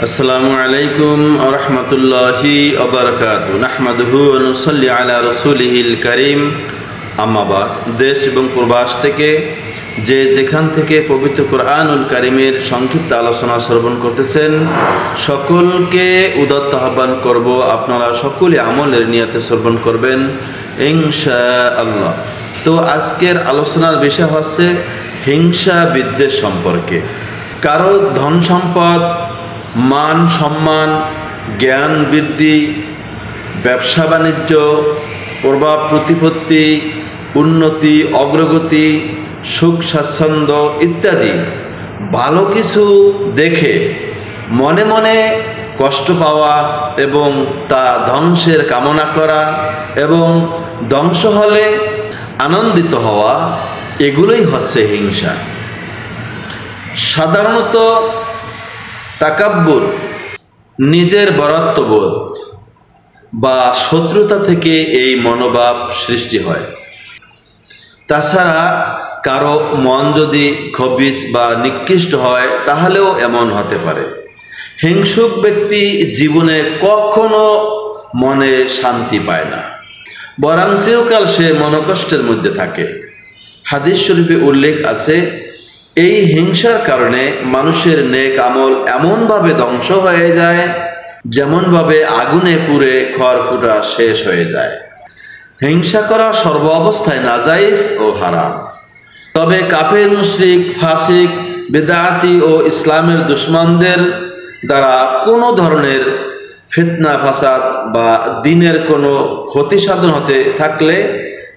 আসসালামু আলাইকুম ওয়া রাহমাতুল্লাহি ওয়া বারাকাতুহু নাহমাদুহু ওয়া নুসাল্লি আলা রাসূলিহিল কারীম আম্মা বাদ। দেশ এবং প্রবাস থেকে যে যেখান থেকে পবিত্র কোরআনুল কারীমের সংক্ষিপ্ত আলোচনা শ্রবণ করতেছেন সকলকে উদাত্ত আহ্বান করব আপনারা সকলে আমলের নিয়তে শ্রবণ করবেন ইনশাআল্লাহ। তো আজকের আলোচনার বিষয় হচ্ছে হিংসা বিদ্বেষ সম্পর্কে। কারো ধন সম্পদ, মান সম্মান, জ্ঞান বৃদ্ধি, ব্যবসা বাণিজ্য, প্রভাব প্রতিপত্তি, উন্নতি অগ্রগতি, সুখ স্বাচ্ছন্দ্য ইত্যাদি ভালো কিছু দেখে মনে মনে কষ্ট পাওয়া এবং তা ধ্বংসের কামনা করা এবং ধ্বংস হলে আনন্দিত হওয়া, এগুলোই হচ্ছে হিংসা। সাধারণত তাকাব্বুর, নিজের বরাত্মবোধ বা শত্রুতা থেকে এই মনোভাব সৃষ্টি হয়। তাছাড়া কারো মন যদি খবিস বা নিকৃষ্ট হয় তাহলেও এমন হতে পারে। হিংসুক ব্যক্তি জীবনে কখনো মনে শান্তি পায় না, বরং চিরকাল সে মনোকষ্টের মধ্যে থাকে। হাদিস শরীফে উল্লেখ আছে, এই হিংসার কারণে মানুষের নেক আমল এমনভাবে ধ্বংস হয়ে যায় যেমনভাবে আগুনে পুড়ে খড়কুটা শেষ হয়ে যায়। হিংসা করা সর্ব অবস্থায় নাজাইজ ও হারাম। তবে কাফের, মুশরিক, ফাসিক, বেদাতি ও ইসলামের দুশমনদের দ্বারা কোনো ধরনের ফিতনা ফাসাদ বা দ্বীনের কোনো ক্ষতি সাধন হতে থাকলে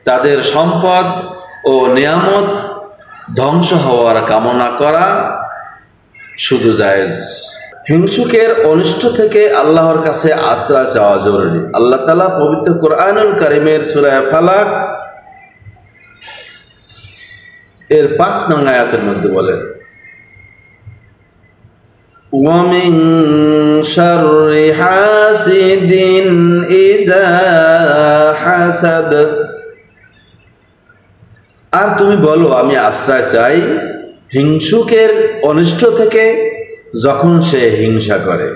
তাদের সম্পদ ও নিয়ামত ধ্বংস হওয়ার কামনা করা শুধু জায়েজ। হিংসুকের অনিষ্ট থেকে আল্লাহর কাছে আশ্রয় চাওয়া জরুরি। আল্লাহ তাআলা পবিত্র কোরআনুল কারীমের সূরা ফালাক এর ৫ নং আয়াতের মধ্যে বলেন, ওয়া মিন শাররি হাসিদিন ইযা হাসাদ। আর তুমি বলো, আমি আশ্রয় চাই হিংসুকের অনিষ্ট থেকে যখন সে হিংসা করে।